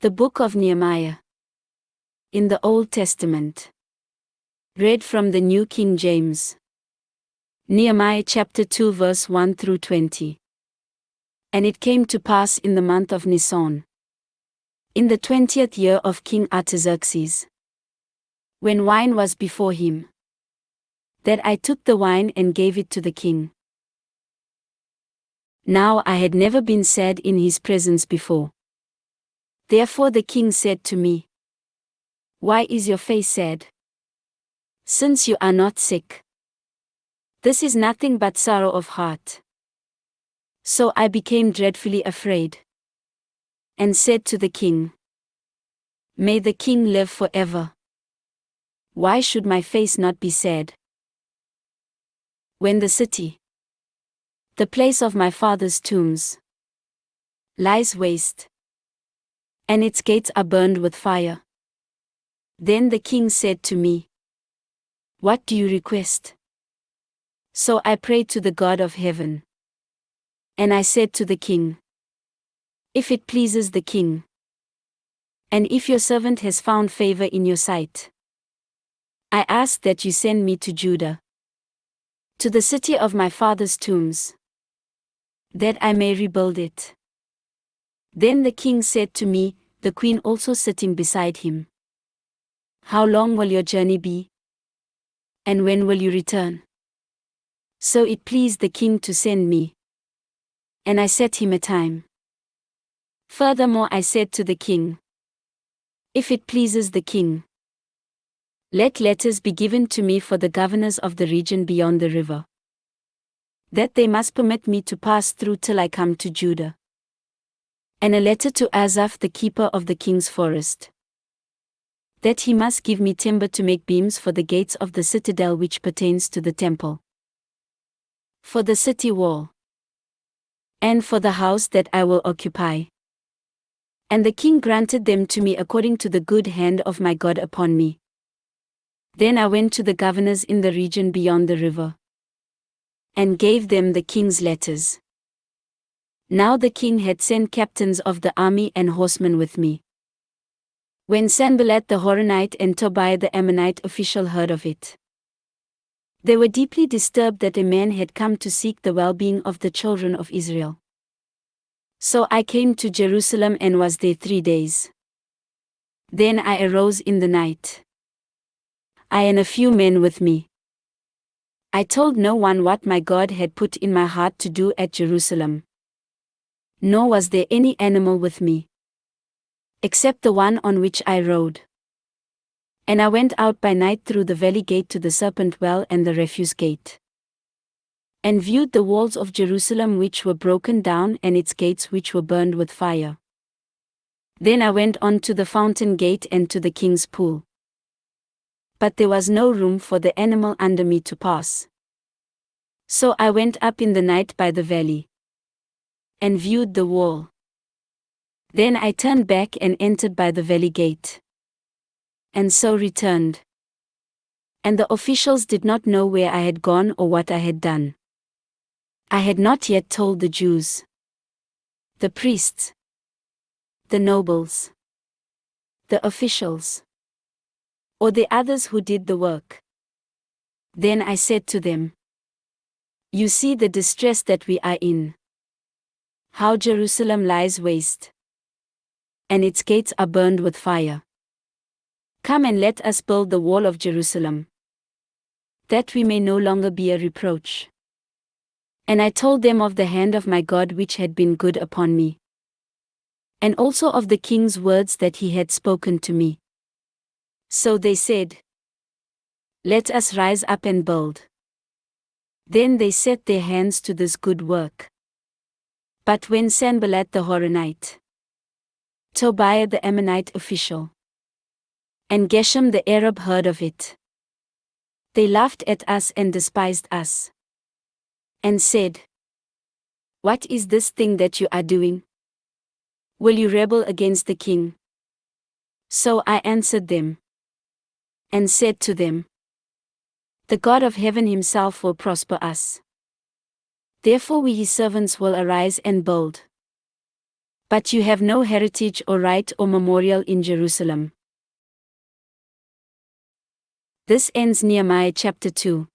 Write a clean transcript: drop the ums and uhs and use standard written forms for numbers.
The Book of Nehemiah. In the Old Testament. Read from the New King James. Nehemiah Chapter 2 verse 1 through 20. And it came to pass in the month of Nisan, in the 20th year of King Artaxerxes, when wine was before him, that I took the wine and gave it to the king. Now I had never been sad in his presence before. Therefore the king said to me, Why is your face sad? Since you are not sick. This is nothing but sorrow of heart. So I became dreadfully afraid, and said to the king, May the king live forever. Why should my face not be sad? When the city, the place of my father's tombs, lies waste, and its gates are burned with fire. Then the king said to me, What do you request? So I prayed to the God of heaven. And I said to the king, If it pleases the king, and if your servant has found favor in your sight, I ask that you send me to Judah, to the city of my father's tombs, that I may rebuild it. Then the king said to me, the queen also sitting beside him, How long will your journey be? And when will you return? So it pleased the king to send me, and I set him a time. Furthermore I said to the king, If it pleases the king, let letters be given to me for the governors of the region beyond the river, that they must permit me to pass through till I come to Judah. And a letter to Asaph the keeper of the king's forest, that he must give me timber to make beams for the gates of the citadel which pertains to the temple, for the city wall, and for the house that I will occupy. And the king granted them to me according to the good hand of my God upon me. Then I went to the governors in the region beyond the river, and gave them the king's letters. Now the king had sent captains of the army and horsemen with me. When Sanballat the Horonite and Tobiah the Ammonite official heard of it, they were deeply disturbed that a man had come to seek the well-being of the children of Israel. So I came to Jerusalem and was there 3 days. Then I arose in the night, I and a few men with me. I told no one what my God had put in my heart to do at Jerusalem, nor was there any animal with me, except the one on which I rode. And I went out by night through the valley gate to the serpent well and the refuse gate, and viewed the walls of Jerusalem which were broken down and its gates which were burned with fire. Then I went on to the fountain gate and to the king's pool. But there was no room for the animal under me to pass. So I went up in the night by the valley, and viewed the wall. Then I turned back and entered by the valley gate, and so returned. And the officials did not know where I had gone or what I had done. I had not yet told the Jews, the priests, the nobles, the officials, or the others who did the work. Then I said to them, You see the distress that we are in, how Jerusalem lies waste, and its gates are burned with fire. Come and let us build the wall of Jerusalem, that we may no longer be a reproach. And I told them of the hand of my God which had been good upon me, and also of the king's words that he had spoken to me. So they said, Let us rise up and build. Then they set their hands to this good work. But when Sanballat the Horonite, Tobiah the Ammonite official, and Geshem the Arab heard of it, they laughed at us and despised us, and said, What is this thing that you are doing? Will you rebel against the king? So I answered them, and said to them, The God of heaven himself will prosper us. Therefore we his servants will arise and build. But you have no heritage or right or memorial in Jerusalem. This ends Nehemiah chapter 2.